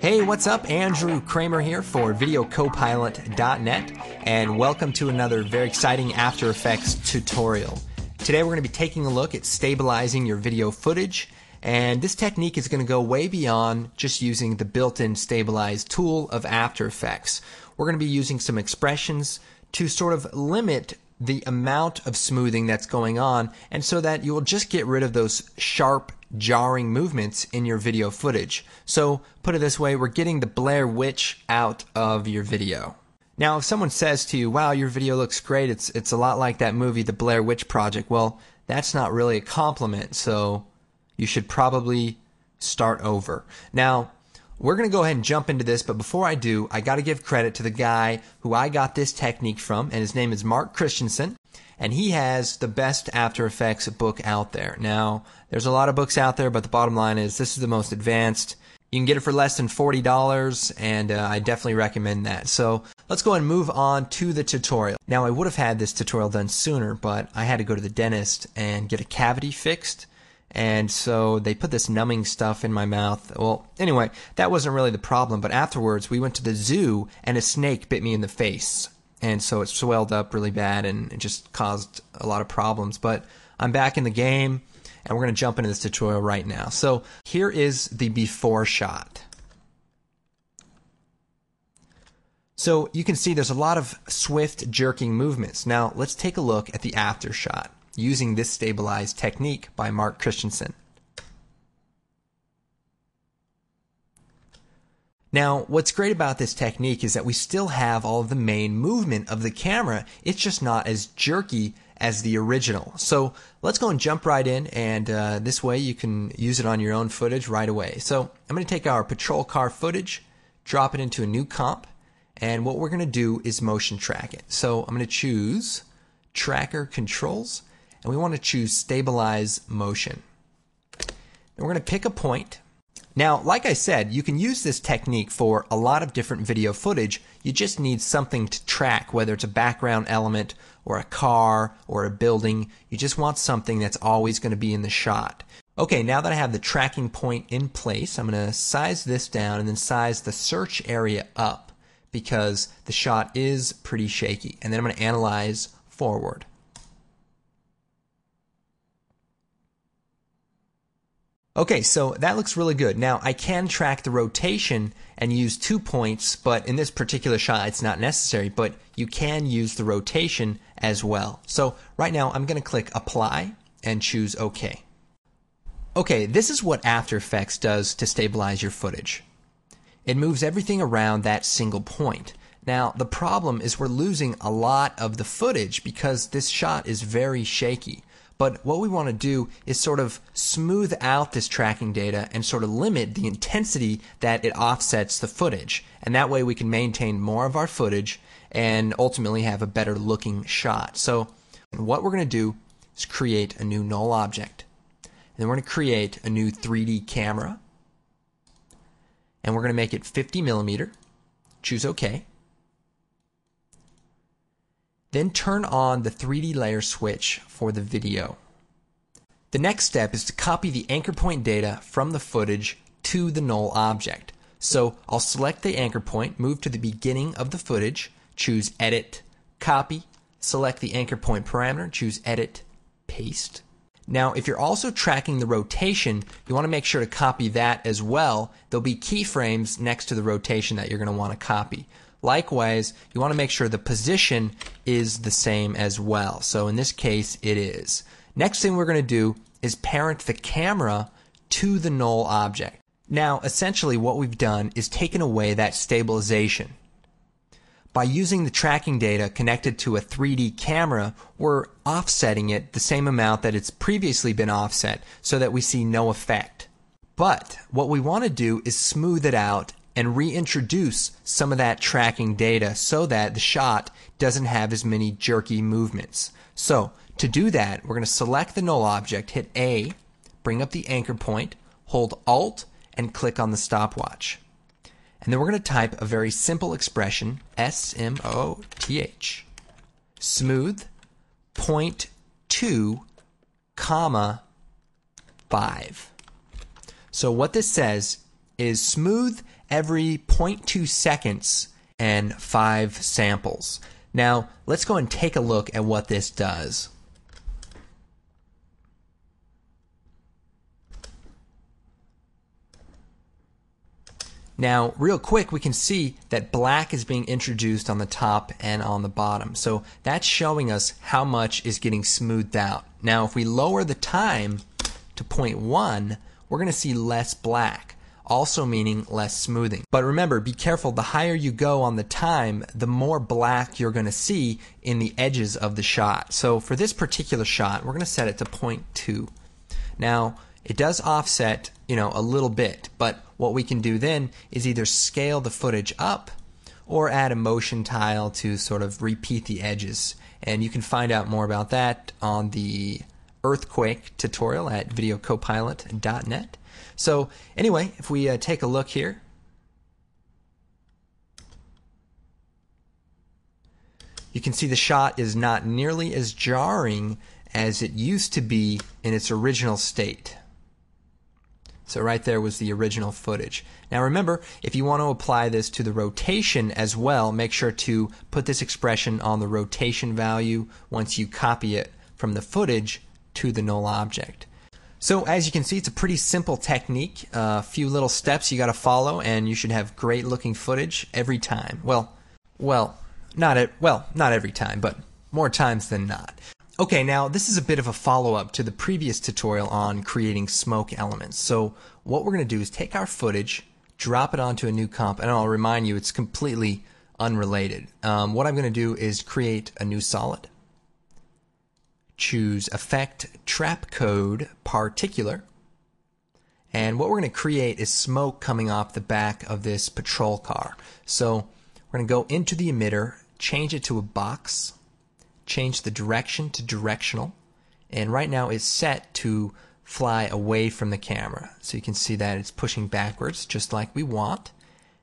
Hey, what's up? Andrew Kramer here for VideoCopilot.net, and welcome to another very exciting After Effects tutorial. Today we're going to be taking a look at stabilizing your video footage, and this technique is going to go way beyond just using the built-in stabilize tool of After Effects. We're going to be using some expressions to sort of limit the amount of smoothing that's going on, and so that you will just get rid of those sharp, jarring movements in your video footage. So put it this way, we're getting the Blair Witch out of your video. Now if someone says to you, wow, your video looks great, it's a lot like that movie The Blair Witch Project, well, that's not really a compliment, so you should probably start over. Now we're going to go ahead and jump into this, but before I do, I got to give credit to the guy who I got this technique from, and his name is Mark Christensen, and he has the best After Effects book out there. Now, there's a lot of books out there, but the bottom line is this is the most advanced. You can get it for less than $40, and I definitely recommend that. So let's go and move on to the tutorial. Now, I would have had this tutorial done sooner, but I had to go to the dentist and get a cavity fixed. And so they put this numbing stuff in my mouth. Well, anyway, that wasn't really the problem. But afterwards, we went to the zoo, and a snake bit me in the face. And so it swelled up really bad, and it just caused a lot of problems. But I'm back in the game, and we're going to jump into this tutorial right now. So here is the before shot. So you can see there's a lot of swift jerking movements. Now let's take a look at the after shot using this stabilized technique by Mark Christensen. Now, what's great about this technique is that we still have all of the main movement of the camera. It's just not as jerky as the original. So let's go and jump right in, and this way you can use it on your own footage right away. So I'm going to take our patrol car footage, drop it into a new comp, and what we're going to do is motion track it. So I'm going to choose Tracker Controls, and we want to choose Stabilize Motion. And we're going to pick a point. Now, like I said, you can use this technique for a lot of different video footage. You just need something to track, whether it's a background element or a car or a building. You just want something that's always going to be in the shot. Okay, now that I have the tracking point in place, I'm going to size this down and then size the search area up because the shot is pretty shaky. And then I'm going to analyze forward. Okay, so that looks really good. Now, I can track the rotation and use 2 points, but in this particular shot, it's not necessary, but you can use the rotation as well. So right now, I'm going to click Apply and choose OK. Okay, this is what After Effects does to stabilize your footage. It moves everything around that single point. Now, the problem is we're losing a lot of the footage because this shot is very shaky. But what we want to do is sort of smooth out this tracking data and sort of limit the intensity that it offsets the footage. And that way we can maintain more of our footage and ultimately have a better looking shot. So what we're going to do is create a new null object. And then we're going to create a new 3D camera. And we're going to make it 50 millimeter. Choose OK. Then turn on the 3D layer switch for the video. The next step is to copy the anchor point data from the footage to the null object. So I'll select the anchor point, move to the beginning of the footage, choose Edit, Copy, select the anchor point parameter, choose Edit, Paste. Now if you're also tracking the rotation, you want to make sure to copy that as well. There'll be keyframes next to the rotation that you're going to want to copy. Likewise, you want to make sure the position is the same as well. So in this case, it is. Next thing we're going to do is parent the camera to the null object. Now, essentially what we've done is taken away that stabilization. By using the tracking data connected to a 3D camera, we're offsetting it the same amount that it's previously been offset so that we see no effect. But what we want to do is smooth it out and reintroduce some of that tracking data so that the shot doesn't have as many jerky movements. So to do that, we're going to select the null object, hit A, bring up the anchor point, hold Alt, and click on the stopwatch. And then we're going to type a very simple expression, S-M-O-T-H, smooth 0.2, 5. So what this says is smooth every 0.2 seconds and 5 samples. Now, let's go and take a look at what this does. Now, real quick, we can see that black is being introduced on the top and on the bottom. So that's showing us how much is getting smoothed out. Now, if we lower the time to 0.1, we're going to see less black, also meaning less smoothing. But remember, be careful, the higher you go on the time, the more black you're going to see in the edges of the shot. So for this particular shot, we're going to set it to 0.2. Now, it does offset, a little bit, but what we can do then is either scale the footage up or add a motion tile to sort of repeat the edges. And you can find out more about that on the earthquake tutorial at videocopilot.net. So anyway, if we take a look here, you can see the shot is not nearly as jarring as it used to be in its original state. So right there was the original footage. Now remember, if you want to apply this to the rotation as well, make sure to put this expression on the rotation value once you copy it from the footage to the null object. So as you can see, it's a pretty simple technique. A few little steps you got to follow, and you should have great looking footage every time. Not every time, but more times than not. Okay, now this is a bit of a follow-up to the previous tutorial on creating smoke elements. So what we're going to do is take our footage, drop it onto a new comp, and I'll remind you it's completely unrelated. What I'm going to do is create a new solid, choose Effect, Trap Code, Particular, and what we're going to create is smoke coming off the back of this patrol car. So we're going to go into the emitter, change it to a box, change the direction to directional, and right now it's set to fly away from the camera. So you can see that it's pushing backwards just like we want,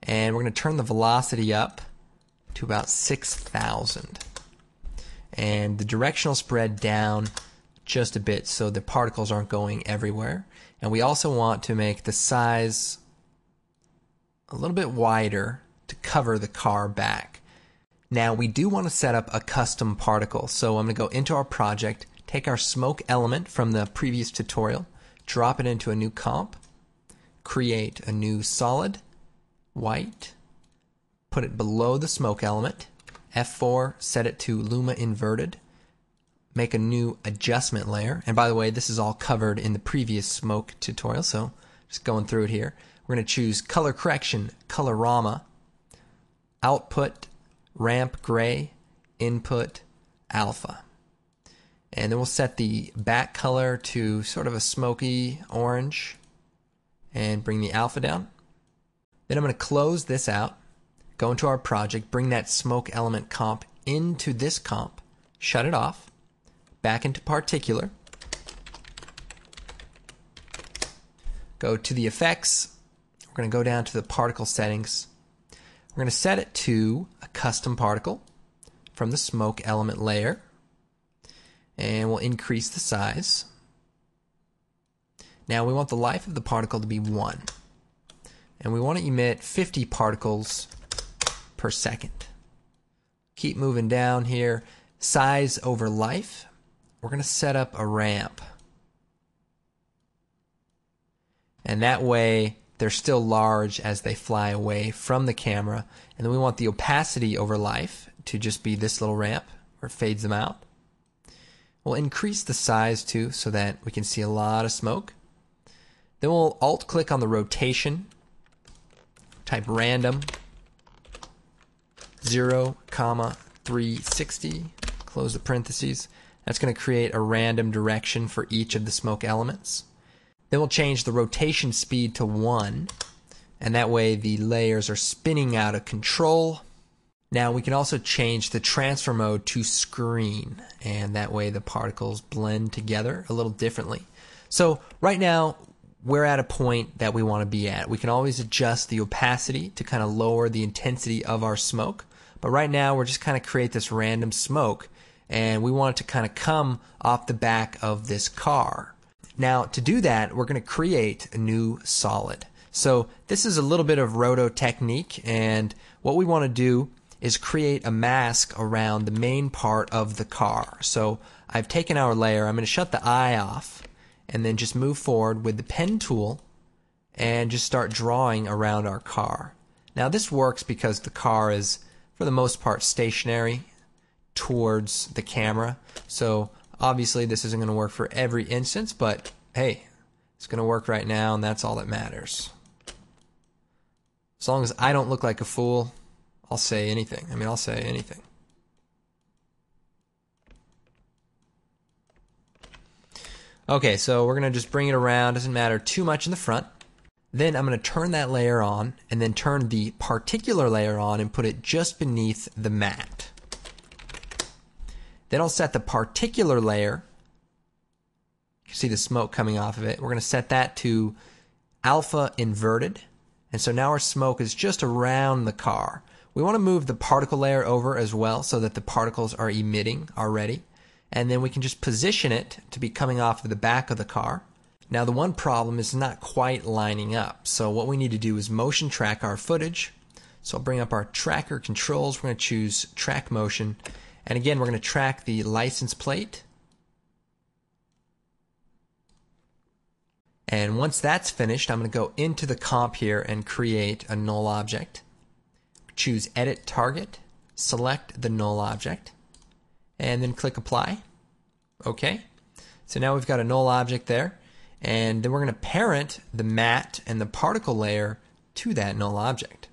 and we're going to turn the velocity up to about 6,000 and the directional spread down just a bit so the particles aren't going everywhere. And we also want to make the size a little bit wider to cover the car back. Now we do want to set up a custom particle, so I'm going to go into our project, take our smoke element from the previous tutorial, drop it into a new comp, create a new solid, white, put it below the smoke element, F4, set it to Luma inverted, make a new adjustment layer, and by the way, this is all covered in the previous smoke tutorial, so just going through it here. We're going to choose color correction, colorama, output, ramp gray, input alpha. And then we'll set the back color to sort of a smoky orange and bring the alpha down. Then I'm going to close this out, go into our project, bring that smoke element comp into this comp, shut it off, back into particular, go to the effects, we're going to go down to the particle settings. We're going to set it to a custom particle from the smoke element layer, and we'll increase the size. Now we want the life of the particle to be 1, and we want to emit 50 particles per second. Keep moving down here. Size over life, we're going to set up a ramp, and that way they're still large as they fly away from the camera. And then we want the opacity over life to just be this little ramp where it fades them out. We'll increase the size too so that we can see a lot of smoke. Then we'll alt click on the rotation, type random 0,360, close the parentheses. That's going to create a random direction for each of the smoke elements. Then we'll change the rotation speed to 1, and that way the layers are spinning out of control. Now we can also change the transfer mode to screen, and that way the particles blend together a little differently. So right now we're at a point that we want to be at. We can always adjust the opacity to kind of lower the intensity of our smoke, but right now we're just kind of create this random smoke, and we want it to kind of come off the back of this car. Now to do that, we're going to create a new solid. So this is a little bit of roto technique, and what we want to do is create a mask around the main part of the car. So I've taken our layer, I'm going to shut the eye off, and then just move forward with the pen tool and just start drawing around our car. Now this works because the car is, for the most part, stationary towards the camera. So obviously this isn't going to work for every instance, but hey, it's going to work right now, and that's all that matters. As long as I don't look like a fool, I'll say anything. I mean, I'll say anything. Okay, so we're going to just bring it around. Doesn't matter too much in the front. Then I'm going to turn that layer on, and then turn the particular layer on and put it just beneath the matte. Then I'll set the particular layer. You can see the smoke coming off of it. We're going to set that to alpha inverted. And so now our smoke is just around the car. We want to move the particle layer over as well so that the particles are emitting already. And then we can just position it to be coming off of the back of the car. Now the one problem is not quite lining up. So what we need to do is motion track our footage. So I'll bring up our tracker controls. We're going to choose track motion. And again, we're going to track the license plate. And once that's finished, I'm going to go into the comp here and create a null object. Choose Edit Target, select the null object, and then click Apply. Okay. So now we've got a null object there, and then we're going to parent the matte and the particle layer to that null object.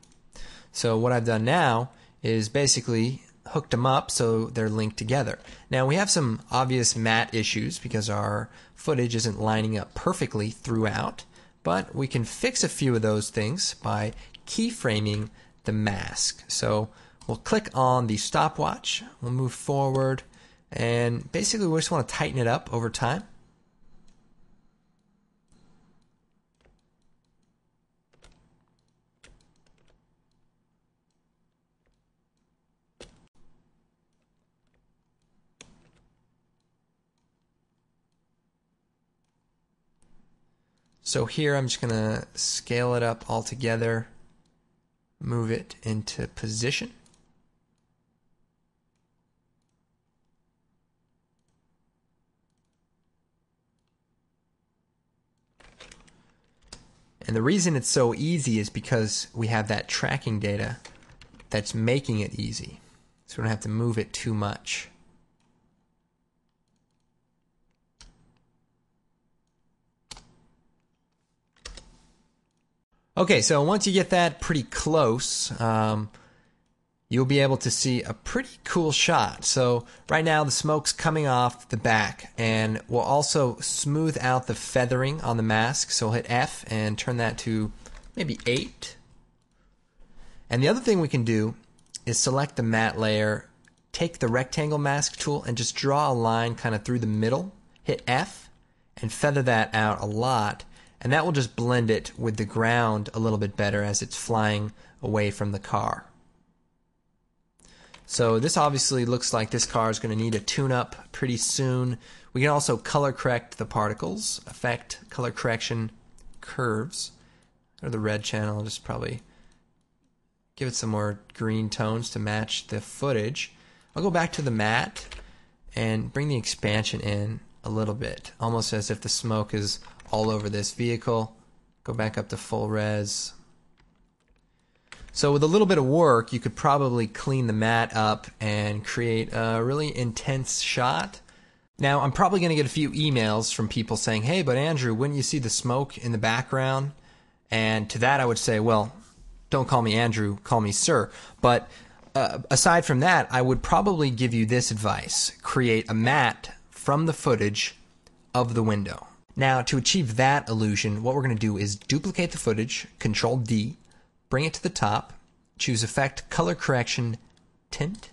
So what I've done now is basically hooked them up so they're linked together. Now we have some obvious matte issues because our footage isn't lining up perfectly throughout, but we can fix a few of those things by keyframing the mask. So we'll click on the stopwatch, we'll move forward, and basically we just want to tighten it up over time. So here I'm just going to scale it up all together, move it into position. And the reason it's so easy is because we have that tracking data that's making it easy. So we don't have to move it too much. Okay, so once you get that pretty close, you'll be able to see a pretty cool shot. So right now the smoke's coming off the back, and we'll also smooth out the feathering on the mask. So we'll hit F and turn that to maybe 8. And the other thing we can do is select the matte layer, take the rectangle mask tool, and just draw a line kind of through the middle, hit F, and feather that out a lot. And that will just blend it with the ground a little bit better as it's flying away from the car. So this obviously looks like this car is going to need a tune-up pretty soon. We can also color correct the particles, affect color correction curves. Or the red channel, I'll just probably give it some more green tones to match the footage. I'll go back to the matte and bring the expansion in a little bit, almost as if the smoke is all over this vehicle. Go back up to full res. So with a little bit of work, you could probably clean the matte up and create a really intense shot. Now, I'm probably going to get a few emails from people saying, hey, but Andrew, wouldn't you see the smoke in the background? And to that I would say, well, don't call me Andrew, call me sir. But aside from that, I would probably give you this advice. Create a matte from the footage of the window. Now, to achieve that illusion, what we're going to do is duplicate the footage, Control D, bring it to the top, choose Effect Color Correction Tint,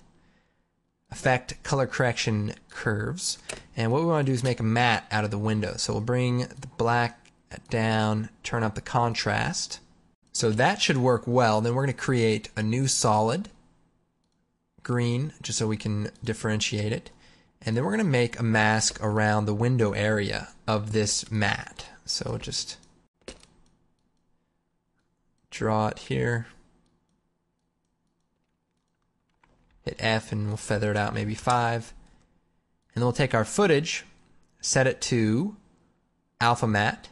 Effect Color Correction Curves, and what we want to do is make a matte out of the window. So we'll bring the black down, turn up the contrast. So that should work well. Then we're going to create a new solid, green, just so we can differentiate it. And then we're going to make a mask around the window area of this matte. So just draw it here. Hit F and we'll feather it out maybe 5. And then we'll take our footage, set it to alpha matte.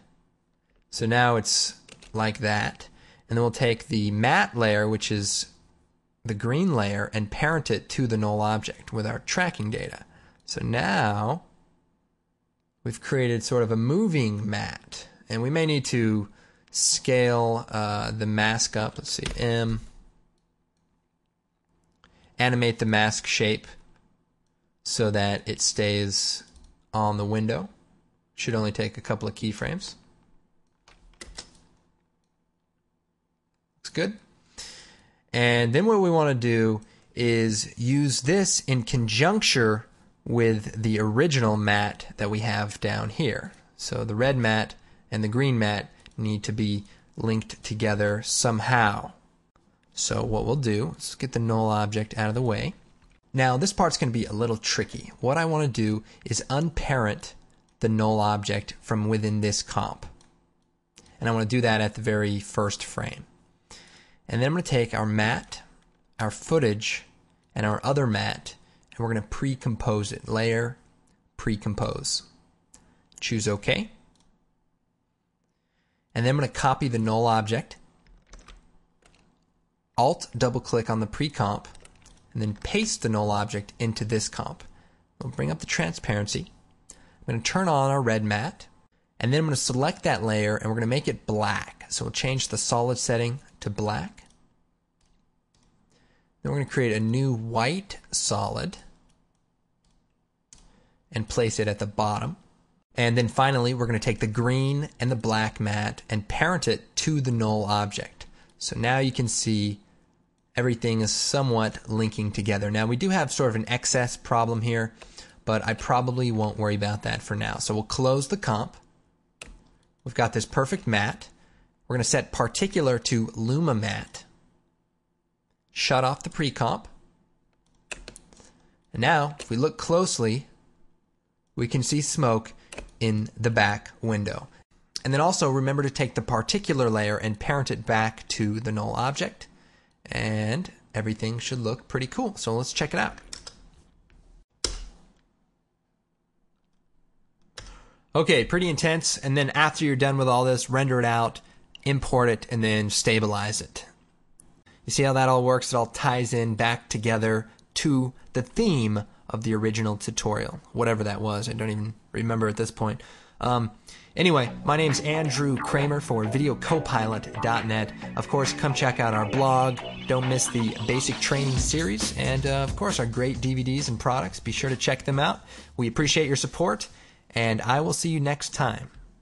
So now it's like that. And then we'll take the matte layer, which is the green layer, and parent it to the null object with our tracking data. So now we've created sort of a moving matte. And we may need to scale the mask up. Let's see, M. Animate the mask shape so that it stays on the window. Should only take a couple of keyframes. Looks good. And then what we want to do is use this in conjunction with the original matte that we have down here. So the red matte and the green matte need to be linked together somehow. So what we'll do, let's get the null object out of the way. Now this part's going to be a little tricky. What I want to do is unparent the null object from within this comp. And I want to do that at the very first frame. And then I'm going to take our matte, our footage, and our other matte, and we're going to pre-compose it. Layer, pre-compose. Choose OK. And then I'm going to copy the null object. Alt double click on the pre-comp and then paste the null object into this comp. We'll bring up the transparency. I'm going to turn on our red matte and then I'm going to select that layer and we're going to make it black. So we'll change the solid setting to black. Then we're going to create a new white solid and place it at the bottom. And then finally we're going to take the green and the black matte and parent it to the null object. So now you can see everything is somewhat linking together. Now we do have sort of an excess problem here, but I probably won't worry about that for now. So we'll close the comp. We've got this perfect matte. We're going to set particular to Luma matte. Shut off the pre-comp. And now, if we look closely, we can see smoke in the back window. And then also remember to take the particular layer and parent it back to the null object. And everything should look pretty cool. So let's check it out. Okay, pretty intense. And then after you're done with all this, render it out, import it, and then stabilize it. You see how that all works? It all ties in back together to the theme of the original tutorial, whatever that was. I don't even remember at this point. Anyway, my name's Andrew Kramer for videocopilot.net. Of course, come check out our blog. Don't miss the basic training series. And, of course, our great DVDs and products. Be sure to check them out. We appreciate your support, and I will see you next time.